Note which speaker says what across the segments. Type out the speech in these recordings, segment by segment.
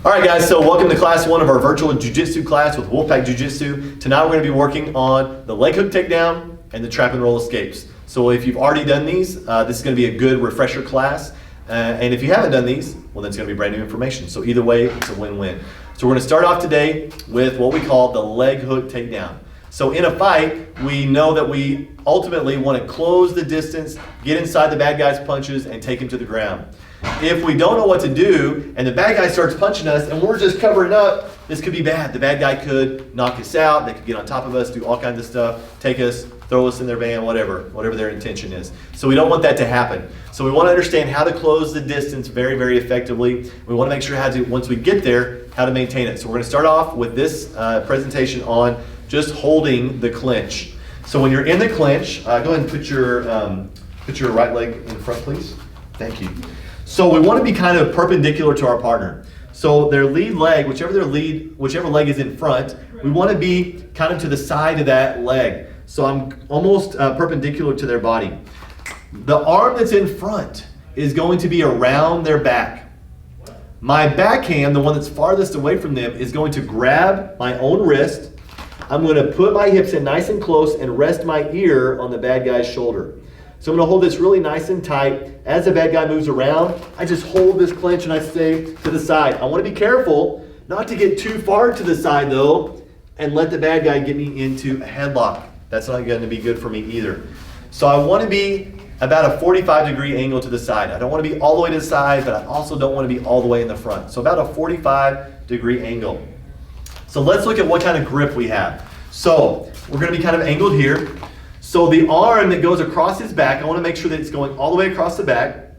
Speaker 1: All right, guys, so welcome to class 1 of our virtual Jiu Jitsu class with Wolfpack Jiu Jitsu. Tonight we're going to be working on the leg hook takedown and the trap and roll escapes. So if you've already done these, this is going to be a good refresher class. And if you haven't done these, well, then it's going to be brand new information. So either way, it's a win-win. So we're going to start off today with what we call the leg hook takedown. So in a fight, we know that we ultimately want to close the distance, get inside the bad guy's punches, and take him to the ground. If we don't know what to do, and the bad guy starts punching us, and we're just covering up, this could be bad. The bad guy could knock us out, they could get on top of us, do all kinds of stuff, take us, throw us in their van, whatever their intention is. So we don't want that to happen. So we want to understand how to close the distance very, very effectively. We want to make sure how to, once we get there, how to maintain it. So we're going to start off with this presentation on just holding the clinch. So when you're in the clinch, go ahead and put your right leg in front, please. Thank you. So we want to be kind of perpendicular to our partner. So their lead leg, whichever leg is in front, we want to be kind of to the side of that leg. So I'm almost perpendicular to their body. The arm that's in front is going to be around their back. My backhand, the one that's farthest away from them, is going to grab my own wrist. I'm going to put my hips in nice and close and rest my ear on the bad guy's shoulder. So I'm going to hold this really nice and tight. As the bad guy moves around, I just hold this clinch and I stay to the side. I want to be careful not to get too far to the side though and let the bad guy get me into a headlock. That's not going to be good for me either. So I want to be about a 45-degree angle to the side. I don't want to be all the way to the side, but I also don't want to be all the way in the front. So about a 45-degree angle. So let's look at what kind of grip we have. So we're going to be kind of angled here. So the arm that goes across his back, I want to make sure that it's going all the way across the back,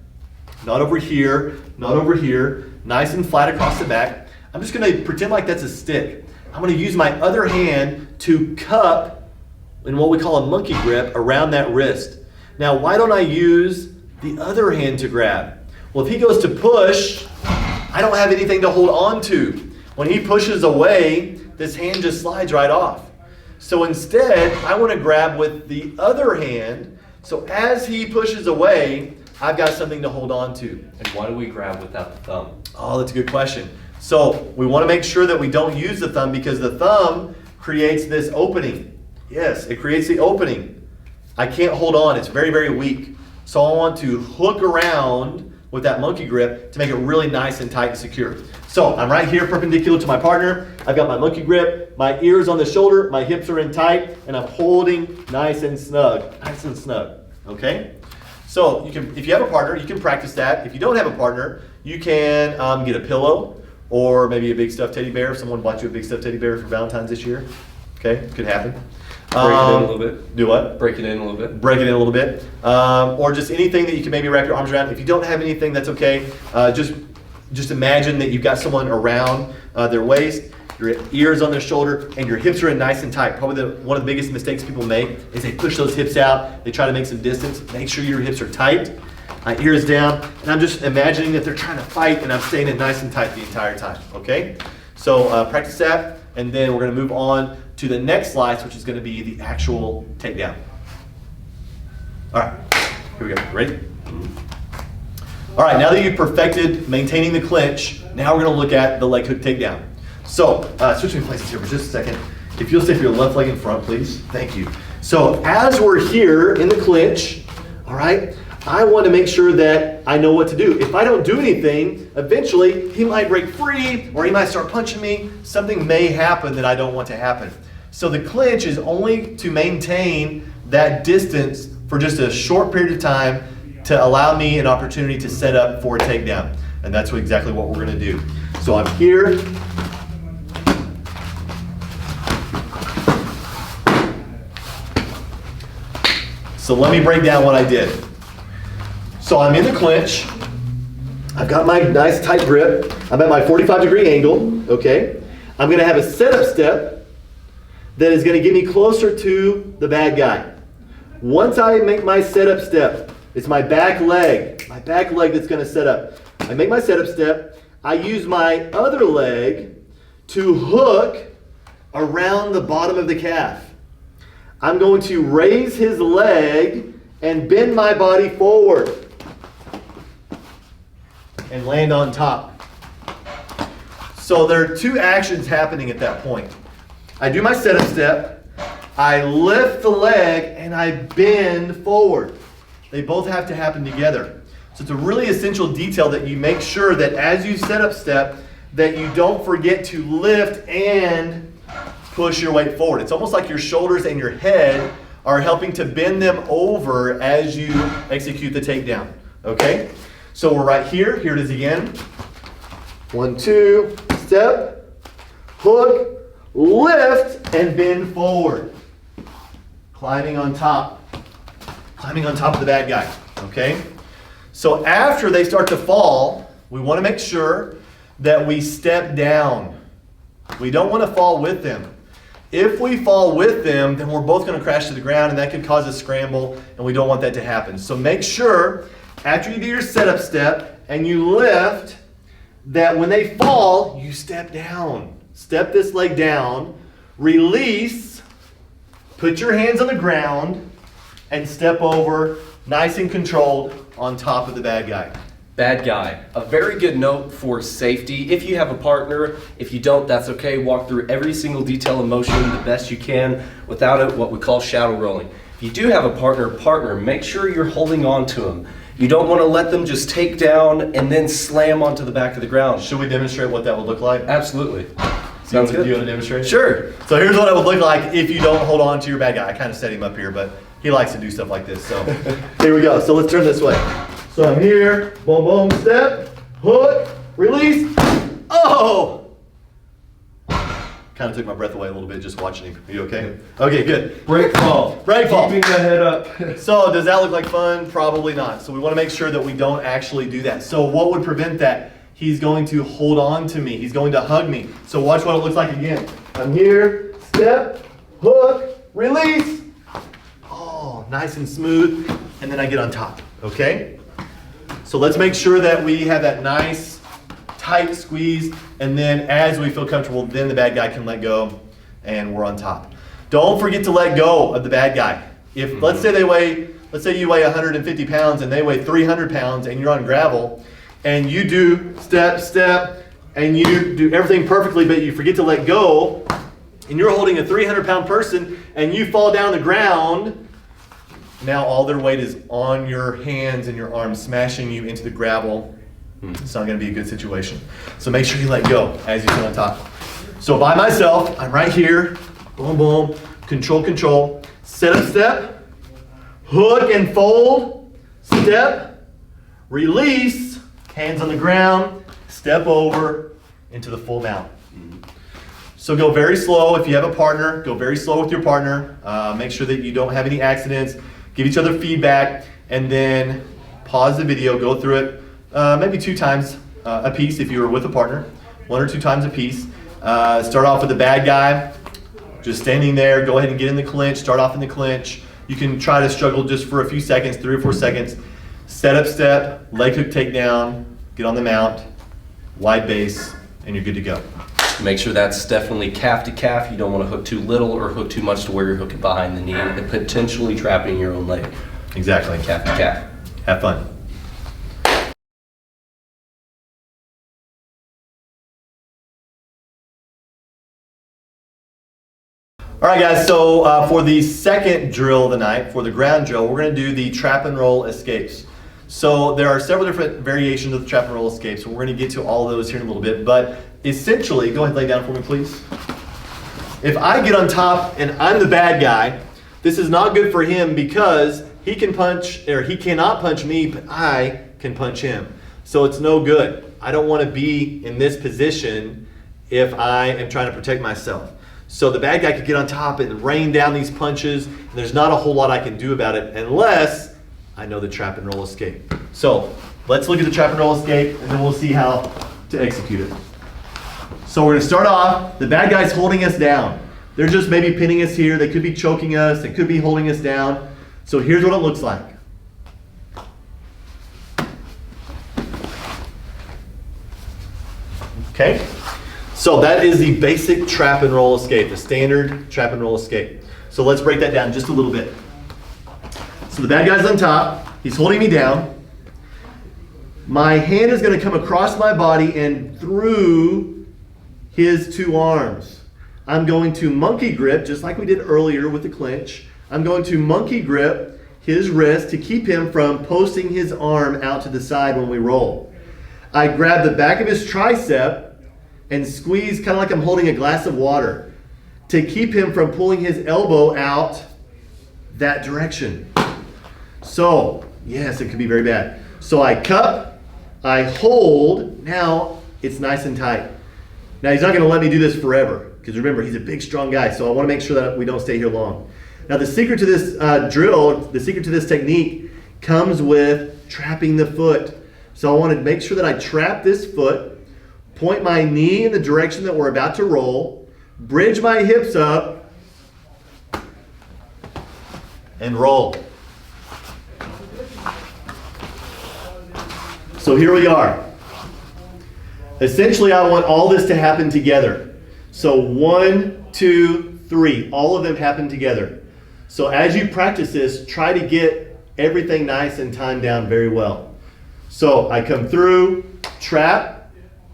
Speaker 1: not over here, not over here, nice and flat across the back. I'm just going to pretend like that's a stick. I'm going to use my other hand to cup in what we call a monkey grip around that wrist. Now, why don't I use the other hand to grab? Well, if he goes to push, I don't have anything to hold on to. When he pushes away, this hand just slides right off. So instead, I want to grab with the other hand. So as he pushes away, I've got something to hold on to.
Speaker 2: And why do we grab without the thumb?
Speaker 1: Oh, that's a good question. So we want to make sure that we don't use the thumb because the thumb creates this opening. Yes, it creates the opening. I can't hold on. It's very, very weak. So I want to hook around with that monkey grip to make it really nice and tight and secure. So I'm right here perpendicular to my partner. I've got my monkey grip, my ears on the shoulder, my hips are in tight, and I'm holding nice and snug, okay? So you can, if you have a partner, you can practice that. If you don't have a partner, you can get a pillow or maybe a big stuffed teddy bear. If someone bought you a big stuffed teddy bear for Valentine's this year, okay, could happen.
Speaker 2: Break it in a little bit.
Speaker 1: Do what?
Speaker 2: Break it in a little bit.
Speaker 1: Break it in a little bit. Or just anything that you can maybe wrap your arms around. If you don't have anything, that's okay. Just imagine that you've got someone around their waist, your ears on their shoulder, and your hips are in nice and tight. Probably one of the biggest mistakes people make is they push those hips out. They try to make some distance. Make sure your hips are tight. My ears down. And I'm just imagining that they're trying to fight and I'm staying in nice and tight the entire time. Okay? So practice that. And then we're going to move on to the next slice, which is going to be the actual takedown. All right, here we go. Ready? All right, now that you've perfected maintaining the clinch, now we're going to look at the leg hook takedown. So, switching places here for just a second. If you'll stay for your left leg in front, please. Thank you. So, as we're here in the clinch, all right, I want to make sure that I know what to do. If I don't do anything, eventually he might break free or he might start punching me. Something may happen that I don't want to happen. So the clinch is only to maintain that distance for just a short period of time to allow me an opportunity to set up for a takedown. And that's exactly what we're going to do. So I'm here. So let me break down what I did. So I'm in the clinch. I've got my nice tight grip. I'm at my 45-degree angle, okay? I'm going to have a setup step that is going to get me closer to the bad guy. Once I make my setup step, it's my back leg that's going to set up. I make my setup step. I use my other leg to hook around the bottom of the calf. I'm going to raise his leg and bend my body forward and land on top. So there are two actions happening at that point. I do my setup step, I lift the leg, and I bend forward. They both have to happen together. So it's a really essential detail that you make sure that as you set up step, that you don't forget to lift and push your weight forward. It's almost like your shoulders and your head are helping to bend them over as you execute the takedown, okay? So we're right here. Here it is again. 1, 2, step, hook, lift, and bend forward. Climbing on top of the bad guy, okay? So after they start to fall, we want to make sure that we step down. We don't want to fall with them. If we fall with them, then we're both going to crash to the ground, and that could cause a scramble, and we don't want that to happen. So make sure, after you do your setup step and you lift, that when they fall, you step down. Step this leg down, release, put your hands on the ground, and step over, nice and controlled, on top of the bad guy.
Speaker 2: Bad guy. A very good note for safety. If you have a partner, if you don't, that's okay. Walk through every single detail and motion the best you can without it, what we call shadow rolling. If you do have a partner, make sure you're holding on to them. You don't want to let them just take down and then slam onto the back of the ground.
Speaker 1: Should we demonstrate what that would look like?
Speaker 2: Absolutely.
Speaker 1: Sounds good. Do you want to demonstrate?
Speaker 2: Sure.
Speaker 1: So here's what it would look like if you don't hold on to your bad guy. I kind of set him up here, but he likes to do stuff like this. So here we go. So let's turn this way. So I'm here, boom, boom, step, hook, release. Oh! Kind of took my breath away a little bit just watching him. Are you okay? Okay, good.
Speaker 3: Break fall.
Speaker 1: Break fall.
Speaker 3: Keeping the head up.
Speaker 1: So does that look like fun? Probably not. So we want to make sure that we don't actually do that. So what would prevent that? He's going to hold on to me. He's going to hug me. So watch what it looks like again. I'm here, step, hook, release. Oh, nice and smooth. And then I get on top, okay? So let's make sure that we have that nice, tight squeeze. And then as we feel comfortable, then the bad guy can let go and we're on top. Don't forget to let go of the bad guy. If, let's say you weigh 150 pounds and they weigh 300 pounds and you're on gravel, and you do step, step, and you do everything perfectly, but you forget to let go, and you're holding a 300-pound person, and you fall down the ground, now all their weight is on your hands and your arms, smashing you into the gravel. It's not going to be a good situation. So make sure you let go as you sit on top. So by myself, I'm right here, boom, boom, control, control, set up, step, hook and fold, step, release, hands on the ground, step over into the full mount. So go very slow. If you have a partner, go very slow with your partner. Make sure that you don't have any accidents. Give each other feedback, and then pause the video, go through it maybe 2 times a piece if you were with a partner, 1 or 2 times a piece. Start off with the bad guy, just standing there. Go ahead and get in the clinch. Start off in the clinch. You can try to struggle just for a few seconds, 3 or 4 seconds. Set up step, leg hook takedown, get on the mount, wide base, and you're good to go.
Speaker 2: Make sure that's definitely calf to calf. You don't want to hook too little or hook too much to where you're hooking behind the knee and potentially trapping your own leg.
Speaker 1: Exactly.
Speaker 2: Calf to calf.
Speaker 1: Have fun. All right, guys, so for the second drill of the night, for the ground drill, we're going to do the trap and roll escapes. So there are several different variations of the trap and roll escapes, so we're going to get to all of those here in a little bit. But essentially, go ahead and lay down for me, please. If I get on top and I'm the bad guy, this is not good for him because he can punch, or he cannot punch me, but I can punch him. So it's no good. I don't want to be in this position if I am trying to protect myself. So the bad guy could get on top and rain down these punches, and there's not a whole lot I can do about it unless I know the trap and roll escape. So let's look at the trap and roll escape, and then we'll see how to execute it. So we're going to start off, the bad guy's holding us down. They're just maybe pinning us here. They could be choking us. They could be holding us down. So here's what it looks like. Okay? So that is the basic trap and roll escape, the standard trap and roll escape. So let's break that down just a little bit. So the bad guy's on top. He's holding me down. My hand is going to come across my body and through his two arms. I'm going to monkey grip, just like we did earlier with the clinch. I'm going to monkey grip his wrist to keep him from posting his arm out to the side when we roll. I grab the back of his tricep and squeeze kind of like I'm holding a glass of water to keep him from pulling his elbow out that direction. So, yes, it could be very bad. So I cup, I hold, now it's nice and tight. Now he's not gonna let me do this forever, because remember, he's a big, strong guy, so I wanna make sure that we don't stay here long. Now the secret to this drill, the secret to this technique comes with trapping the foot. So I wanna make sure that I trap this foot, point my knee in the direction that we're about to roll, bridge my hips up, and roll. So here we are. Essentially, I want all this to happen together. So 1, 2, 3, all of them happen together. So as you practice this, try to get everything nice and timed down very well. So I come through, trap,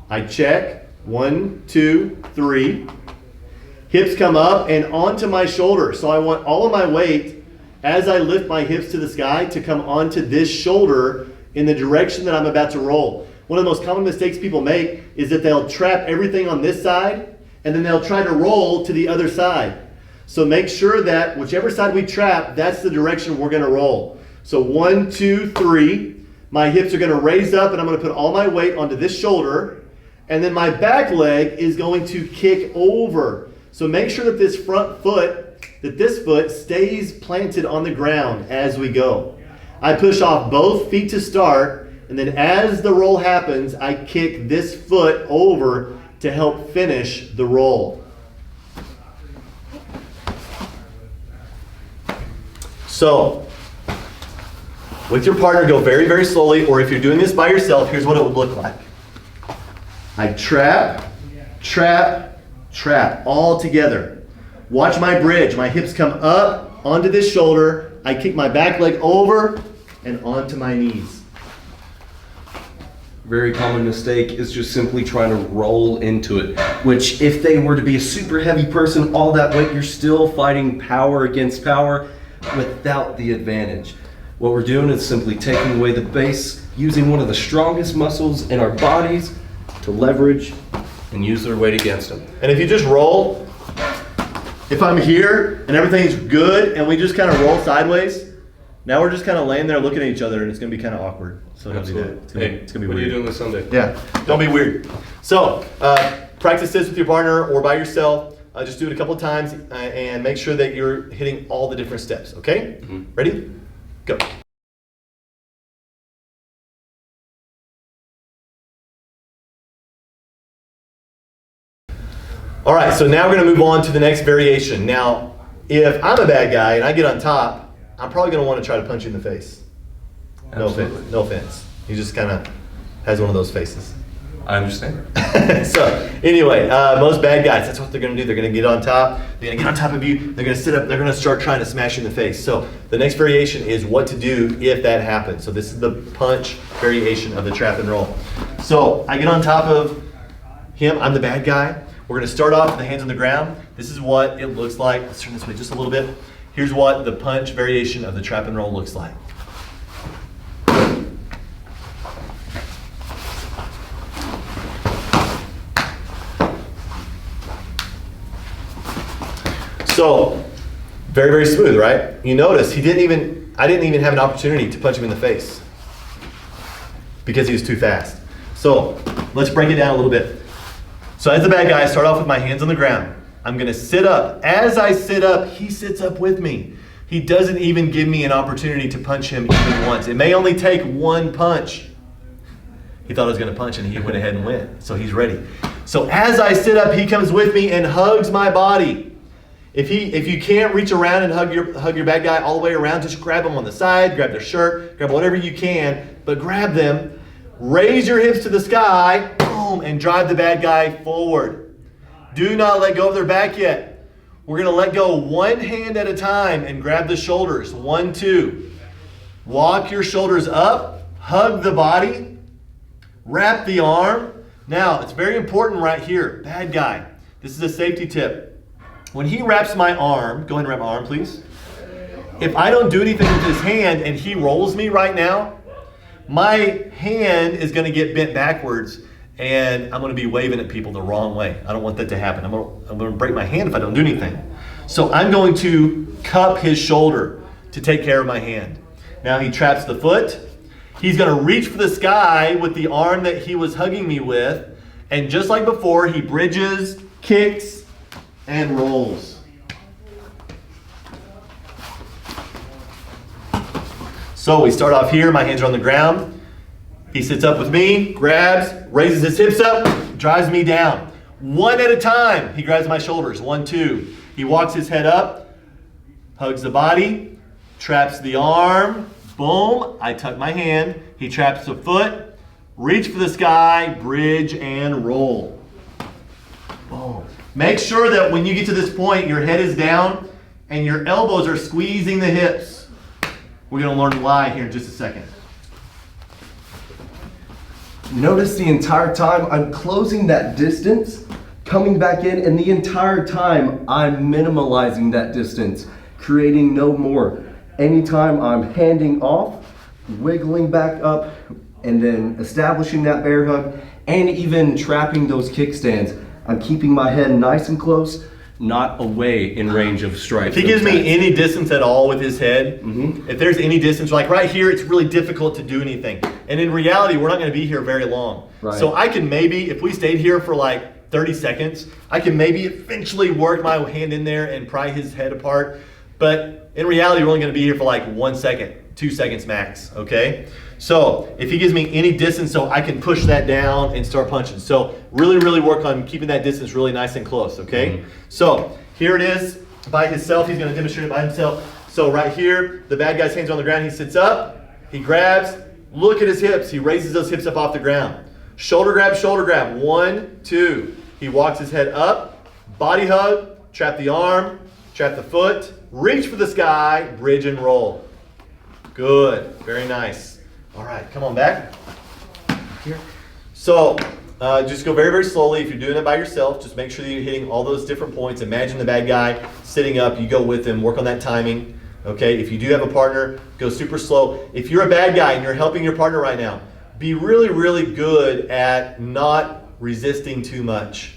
Speaker 1: I check, 1, 2, 3. Hips come up and onto my shoulder. So I want all of my weight as I lift my hips to the sky to come onto this shoulder in the direction that I'm about to roll. One of the most common mistakes people make is that they'll trap everything on this side and then they'll try to roll to the other side. So make sure that whichever side we trap, that's the direction we're gonna roll. So 1, 2, 3, my hips are gonna raise up and I'm gonna put all my weight onto this shoulder, and then my back leg is going to kick over. So make sure that this front foot, that this foot stays planted on the ground as we go. I push off both feet to start, and then as the roll happens, I kick this foot over to help finish the roll. So, with your partner, go very, very slowly, or if you're doing this by yourself, here's what it would look like. I trap, trap, trap, all together. Watch my bridge. My hips come up onto this shoulder. I kick my back leg over and onto my knees.
Speaker 2: Very common mistake is just simply trying to roll into it, which if they were to be a super heavy person, all that weight, you're still fighting power against power without the advantage. What we're doing is simply taking away the base, using one of the strongest muscles in our bodies to leverage and use their weight against them.
Speaker 1: And if you just roll, if I'm here and everything's good and we just kind of roll sideways, now we're just kind of laying there looking at each other and it's going to be kind of awkward. So don't do that. It's going to be
Speaker 2: what
Speaker 1: weird.
Speaker 2: are you doing this Sunday?
Speaker 1: Yeah, don't be weird. So practice this with your partner or by yourself. Just do it a couple of times and make sure that you're hitting all the different steps, okay?
Speaker 2: Mm-hmm.
Speaker 1: Ready? Go. All right, so now we're going to move on to the next variation. Now, if I'm a bad guy and I get on top, I'm probably going to want to try to punch you in the face. No offense. No offense. He just kind of has one of those faces.
Speaker 2: I understand.
Speaker 1: So anyway, most bad guys, that's what they're going to do. They're going to get on top. They're going to get on top of you. They're going to sit up. They're going to start trying to smash you in the face. So the next variation is what to do if that happens. So this is the punch variation of the trap and roll. So I get on top of him. I'm the bad guy. We're going to start off with the hands on the ground. This is what it looks like. Let's turn this way just a little bit. Here's what the punch variation of the trap and roll looks like. So, very, very smooth, right? You notice I didn't even have an opportunity to punch him in the face because he was too fast. So, let's break it down a little bit. So as the bad guy, I start off with my hands on the ground. I'm gonna sit up. As I sit up, he sits up with me. He doesn't even give me an opportunity to punch him even once. It may only take one punch. He thought I was gonna punch and he went ahead and went. So he's ready. So as I sit up, he comes with me and hugs my body. If you can't reach around and hug your bad guy all the way around, just grab him on the side, grab their shirt, grab whatever you can, but grab them, raise your hips to the sky, boom, and drive the bad guy forward. Do not let go of their back yet. We're gonna let go one hand at a time and grab the shoulders. 1, 2. Walk your shoulders up, hug the body, wrap the arm, Now, it's very important right here. Bad guy. This is a safety tip. When he wraps my arm, go ahead and wrap my arm, please. If I don't do anything with his hand and he rolls me right now, my hand is going to get bent backwards and I'm going to be waving at people the wrong way. I don't want that to happen. I'm going to break my hand if I don't do anything. So I'm going to cup his shoulder to take care of my hand. Now he traps the foot. He's going to reach for the sky with the arm that he was hugging me with. And just like before, he bridges, kicks, and rolls. So we start off here. My hands are on the ground. He sits up with me, grabs, raises his hips up, drives me down. One at a time, he grabs my shoulders. 1, 2. He walks his head up, hugs the body, traps the arm. Boom, I tuck my hand. He traps the foot, reach for the sky, bridge, and roll. Boom. Make sure that when you get to this point, your head is down and your elbows are squeezing the hips. We're going to learn why here in just a second.
Speaker 2: Notice the entire time I'm closing that distance, coming back in, and the entire time I'm minimalizing that distance, creating no more. Anytime I'm handing off, wiggling back up, and then establishing that bear hug, and even trapping those kickstands, I'm keeping my head nice and close, not away in range of strike.
Speaker 1: If he gives me any distance at all with his head, if there's any distance, like right here, it's really difficult to do anything. And in reality, we're not going to be here very long.
Speaker 2: Right.
Speaker 1: So I can maybe, if we stayed here for like 30 seconds, I can maybe eventually work my hand in there and pry his head apart. But in reality, we're only going to be here for like 1 second, 2 seconds max, okay? So if he gives me any distance so I can push that down and start punching. So really, really work on keeping that distance really nice and close, okay? So here it is by himself. He's going to demonstrate it by himself. So right here, the bad guy's hands are on the ground. He sits up. He grabs. Look at his hips. He raises those hips up off the ground. Shoulder grab, shoulder grab. 1, 2. He walks his head up. Body hug. Trap the arm. Trap the foot. Reach for the sky. Bridge and roll. Good. Very nice. All right, come on back. Here. So just go very, very slowly. If you're doing it by yourself, just make sure that you're hitting all those different points. Imagine the bad guy sitting up. You go with him. Work on that timing. Okay, if you do have a partner, go super slow. If you're a bad guy and you're helping your partner right now, be really, really good at not resisting too much.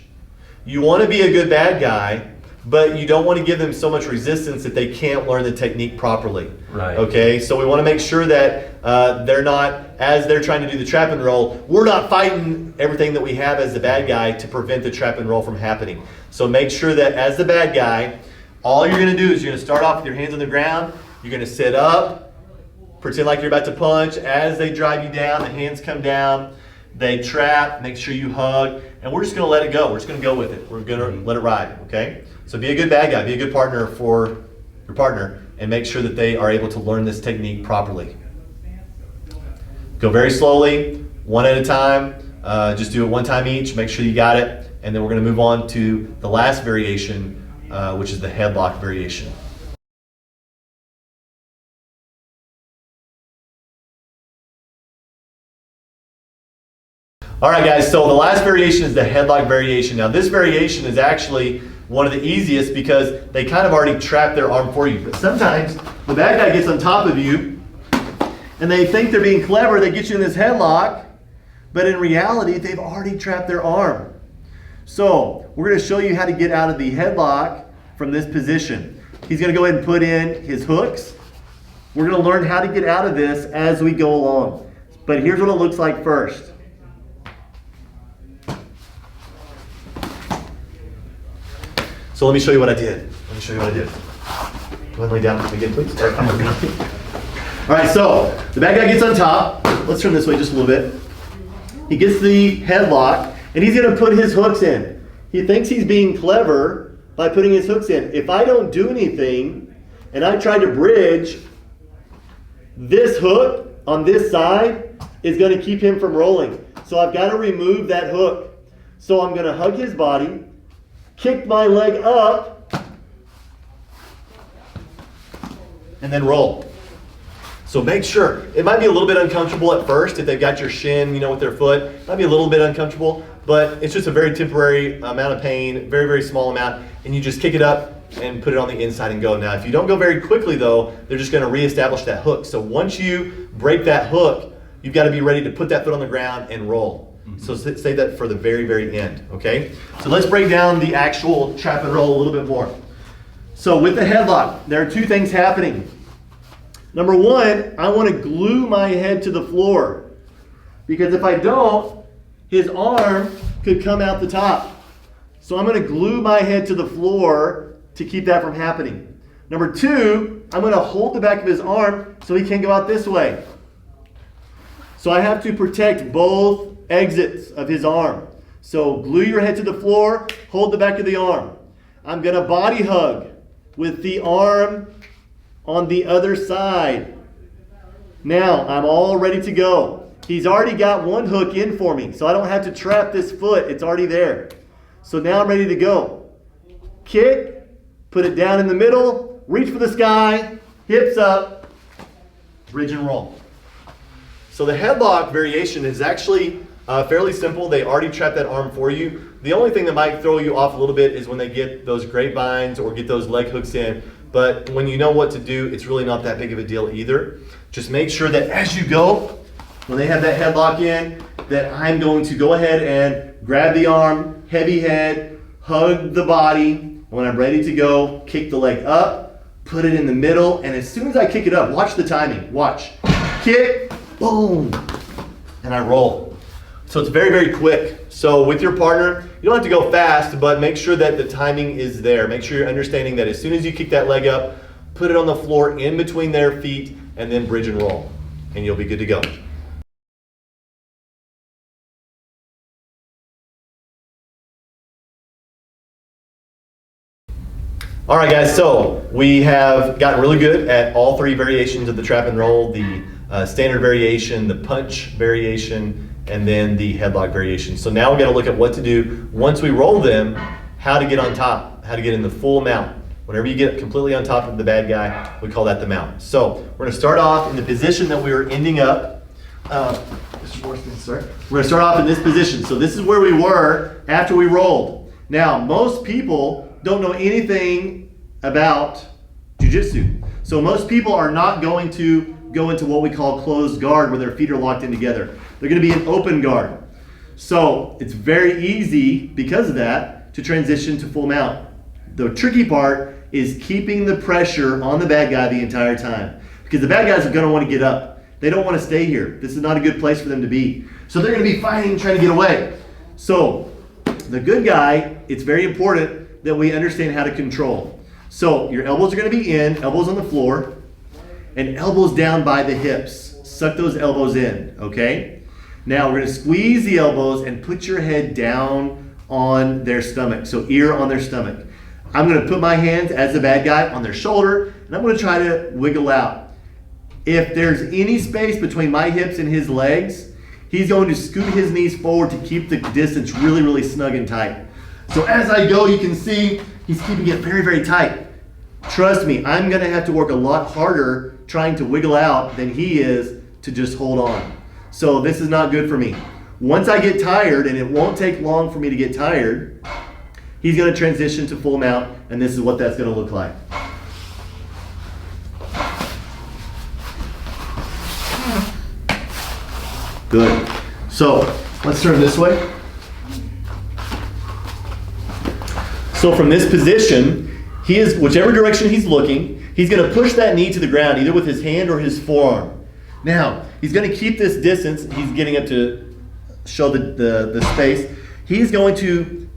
Speaker 1: You want to be a good bad guy, but you don't want to give them so much resistance that they can't learn the technique properly.
Speaker 2: Right.
Speaker 1: Okay, so we want to make sure that they're not, as they're trying to do the trap and roll, we're not fighting everything that we have as the bad guy to prevent the trap and roll from happening. So make sure that as the bad guy, all you're going to do is you're going to start off with your hands on the ground. You're going to sit up, pretend like you're about to punch. As they drive you down, the hands come down. They trap, make sure you hug, and we're just going to let it go. We're just going to go with it. We're going to let it ride, okay? So be a good bad guy. Be a good partner for your partner, and make sure that they are able to learn this technique properly. Go very slowly, one at a time. Just do it one time each. Make sure you got it, and then we're going to move on to the last variation, which is the headlock variation. All right, guys, so the last variation is the headlock variation. Now, this variation is actually one of the easiest because they kind of already trap their arm for you. But sometimes the bad guy gets on top of you and they think they're being clever. They get you in this headlock, but in reality, they've already trapped their arm. So we're going to show you how to get out of the headlock from this position. He's going to go ahead and put in his hooks. We're going to learn how to get out of this as we go along. But here's what it looks like first. So let me show you what I did. Go ahead and lay down again, please. All right, so the bad guy gets on top. Let's turn this way just a little bit. He gets the headlock, and he's going to put his hooks in. He thinks he's being clever by putting his hooks in. If I don't do anything, and I try to bridge, this hook on this side is going to keep him from rolling. So I've got to remove that hook. So I'm going to hug his body, kick my leg up, and then roll. So make sure, it might be a little bit uncomfortable at first if they've got your shin, with their foot. It might be a little bit uncomfortable, but it's just a very temporary amount of pain, very, very small amount, and you just kick it up and put it on the inside and go. Now, if you don't go very quickly though, they're just gonna reestablish that hook. So once you break that hook, you've gotta be ready to put that foot on the ground and roll. So save that for the very, very end, okay? So let's break down the actual trap and roll a little bit more. So with the headlock, there are two things happening. Number one, I want to glue my head to the floor, because if I don't, his arm could come out the top. So I'm going to glue my head to the floor to keep that from happening. Number two, I'm going to hold the back of his arm so he can't go out this way. So I have to protect both exits of his arm. So glue your head to the floor, hold the back of the arm. I'm going to body hug with the arm on the other side. Now I'm all ready to go. He's already got one hook in for me, so I don't have to trap this foot. It's already there. So now I'm ready to go. Kick, put it down in the middle, reach for the sky, hips up, bridge and roll. So the headlock variation is actually fairly simple. They already trap that arm for you. The only thing that might throw you off a little bit is when they get those grapevines or get those leg hooks in. But when you know what to do, it's really not that big of a deal either. Just make sure that as you go, when they have that headlock in, that I'm going to go ahead and grab the arm, heavy head, hug the body. When I'm ready to go, kick the leg up, put it in the middle, and as soon as I kick it up, watch the timing. Watch. Kick, boom, and I roll. So it's very, very quick. So with your partner, you don't have to go fast, but make sure that the timing is there. Make sure you're understanding that as soon as you kick that leg up, put it on the floor in between their feet, and then bridge and roll, and you'll be good to go. All right, guys, so we have gotten really good at all three variations of the trap and roll, the standard variation, the punch variation, and then the headlock variation. So now we're gonna look at what to do once we roll them, how to get on top, how to get in the full mount. Whenever you get completely on top of the bad guy, we call that the mount. So we're gonna start off in the position that we were ending up. Mr. Morrison, sorry. We're gonna start off in this position. So this is where we were after we rolled. Now, most people don't know anything about jiu-jitsu. So most people are not going to go into what we call closed guard, where their feet are locked in together. They're going to be in open guard. So it's very easy, because of that, to transition to full mount. The tricky part is keeping the pressure on the bad guy the entire time, because the bad guys are going to want to get up. They don't want to stay here. This is not a good place for them to be. So they're going to be fighting, trying to get away. So the good guy, it's very important that we understand how to control. So your elbows are going to be in, elbows on the floor, and elbows down by the hips. Suck those elbows in, okay? Now we're going to squeeze the elbows and put your head down on their stomach, so ear on their stomach. I'm going to put my hands as the bad guy on their shoulder, and I'm going to try to wiggle out. If there's any space between my hips and his legs, he's going to scoot his knees forward to keep the distance really, really snug and tight. So as I go, you can see he's keeping it very, very tight. Trust me, I'm going to have to work a lot harder trying to wiggle out than he is to just hold on. So this is not good for me. Once I get tired, and it won't take long for me to get tired, he's going to transition to full mount, and this is what that's going to look like. Good. So let's turn this way. So from this position, he is, whichever direction he's looking, he's going to push that knee to the ground, either with his hand or his forearm. Now, he's going to keep this distance. He's getting up to show the space. He's going to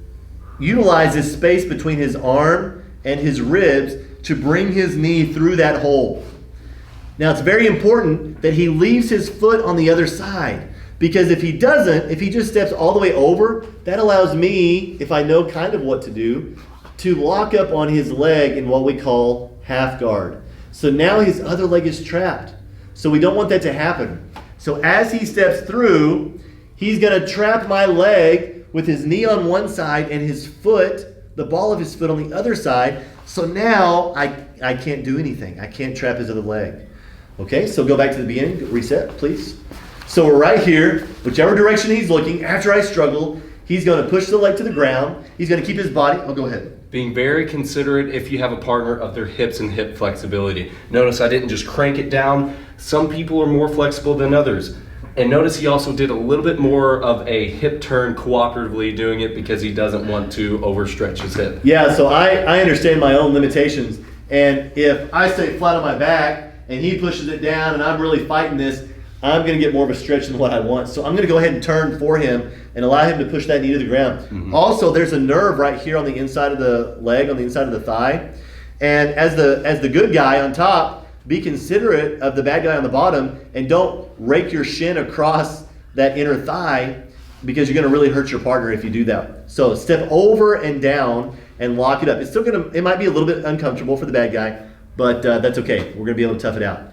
Speaker 1: utilize this space between his arm and his ribs to bring his knee through that hole. Now, it's very important that he leaves his foot on the other side, because if he doesn't, if he just steps all the way over, that allows me, if I know kind of what to do, to lock up on his leg in what we call half guard. So now his other leg is trapped. So we don't want that to happen. So as he steps through, he's going to trap my leg with his knee on one side and his foot, the ball of his foot on the other side. So now I can't do anything. I can't trap his other leg. Okay, so go back to the beginning, reset, please. So we're right here, whichever direction he's looking, after I struggle, he's gonna push the leg to the ground. He's gonna keep his body, go ahead.
Speaker 2: Being very considerate if you have a partner of their hips and hip flexibility. Notice I didn't just crank it down. Some people are more flexible than others. And notice he also did a little bit more of a hip turn cooperatively doing it because he doesn't want to overstretch his hip.
Speaker 1: Yeah, so I understand my own limitations. And if I stay flat on my back and he pushes it down and I'm really fighting this, I'm gonna get more of a stretch than what I want. So I'm gonna go ahead and turn for him and allow him to push that knee to the ground. Mm-hmm. Also, there's a nerve right here on the inside of the leg, on the inside of the thigh. And as the good guy on top, be considerate of the bad guy on the bottom and don't rake your shin across that inner thigh because you're gonna really hurt your partner if you do that. So step over and down and lock it up. It's still it might be a little bit uncomfortable for the bad guy, but that's okay. We're gonna be able to tough it out.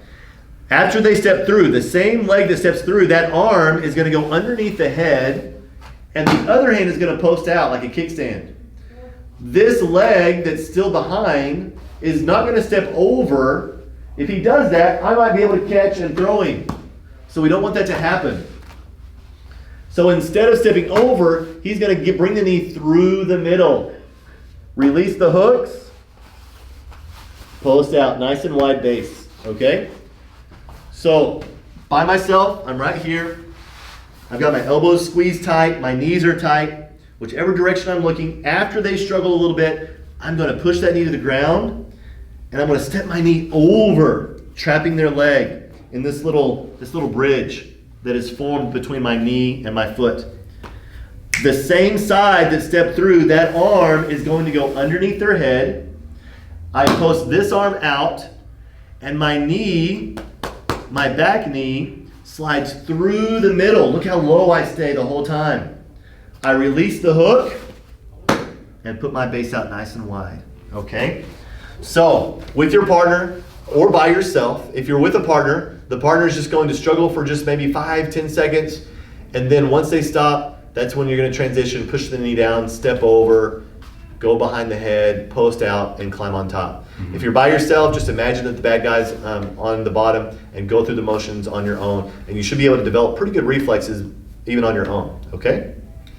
Speaker 1: After they step through, the same leg that steps through, that arm is gonna go underneath the head and the other hand is gonna post out like a kickstand. This leg that's still behind is not gonna step over. If he does that, I might be able to catch and throw him. So we don't want that to happen. So instead of stepping over, he's gonna bring the knee through the middle. Release the hooks, post out, nice and wide base, okay? So by myself, I'm right here. I've got my elbows squeezed tight, my knees are tight. Whichever direction I'm looking, after they struggle a little bit, I'm gonna push that knee to the ground and I'm gonna step my knee over, trapping their leg in this little bridge that is formed between my knee and my foot. The same side that stepped through, that arm is going to go underneath their head. I post this arm out and my knee, my back knee, slides through the middle. Look how low I stay the whole time. I release the hook and put my base out nice and wide, okay? So, with your partner or by yourself, if you're with a partner, the partner is just going to struggle for just maybe 5-10 seconds, and then once they stop, that's when you're gonna transition, push the knee down, step over, go behind the head, post out, and climb on top. Mm-hmm. If you're by yourself, just imagine that the bad guy's on the bottom and go through the motions on your own, and you should be able to develop pretty good reflexes even on your own, okay?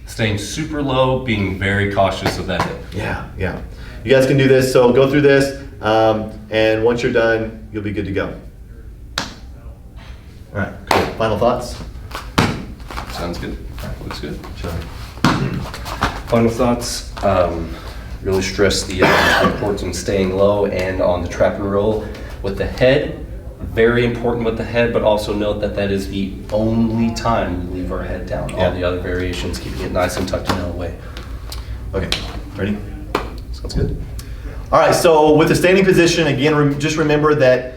Speaker 2: Staying super low, being very cautious of that hip.
Speaker 1: Yeah. You guys can do this, so go through this, and once you're done, you'll be good to go. All right, cool. Final thoughts?
Speaker 2: Sounds good. Looks good.
Speaker 1: Sure.
Speaker 2: Final thoughts. Really stress the importance of staying low and on the trap and roll with the head. Very important with the head, but also note that that is the only time we leave our head down. All the other variations, keeping it nice and tucked in away. Okay, ready? Sounds good.
Speaker 1: All right, so with the standing position, again, just remember that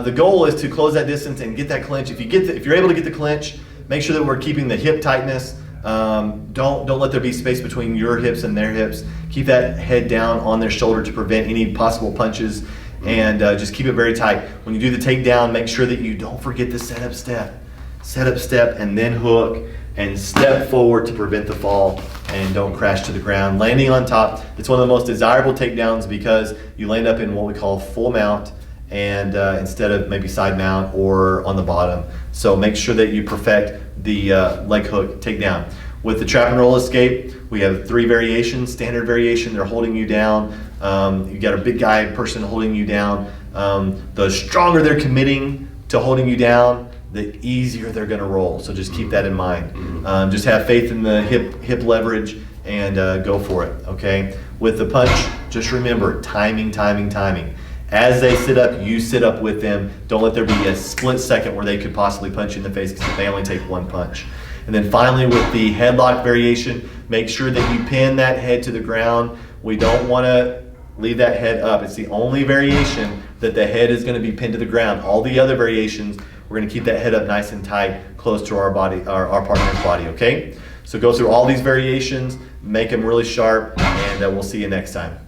Speaker 1: the goal is to close that distance and get that clinch. If you're able to get the clinch, make sure that we're keeping the hip tightness. Don't let there be space between your hips and their hips. Keep that head down on their shoulder to prevent any possible punches, and just keep it very tight. When you do the takedown, make sure that you don't forget the setup step, and then hook and step forward to prevent the fall and don't crash to the ground. Landing on top, it's one of the most desirable takedowns because you land up in what we call full mount, and instead of maybe side mount or on the bottom. So make sure that you perfect the leg hook takedown. With the trap and roll escape, we have 3 variations. Standard variation, they're holding you down. You got a big guy person holding you down. The stronger they're committing to holding you down, the easier they're gonna roll. So just keep that in mind. Just have faith in the hip leverage and go for it, okay? With the punch, just remember, timing. As they sit up, you sit up with them. Don't let there be a split second where they could possibly punch you in the face because they only take 1 punch. And then finally, with the headlock variation, make sure that you pin that head to the ground. We don't want to leave that head up. It's the only variation that the head is going to be pinned to the ground. All the other variations, we're going to keep that head up nice and tight, close to our body, our partner's body, okay? So go through all these variations, make them really sharp, and we'll see you next time.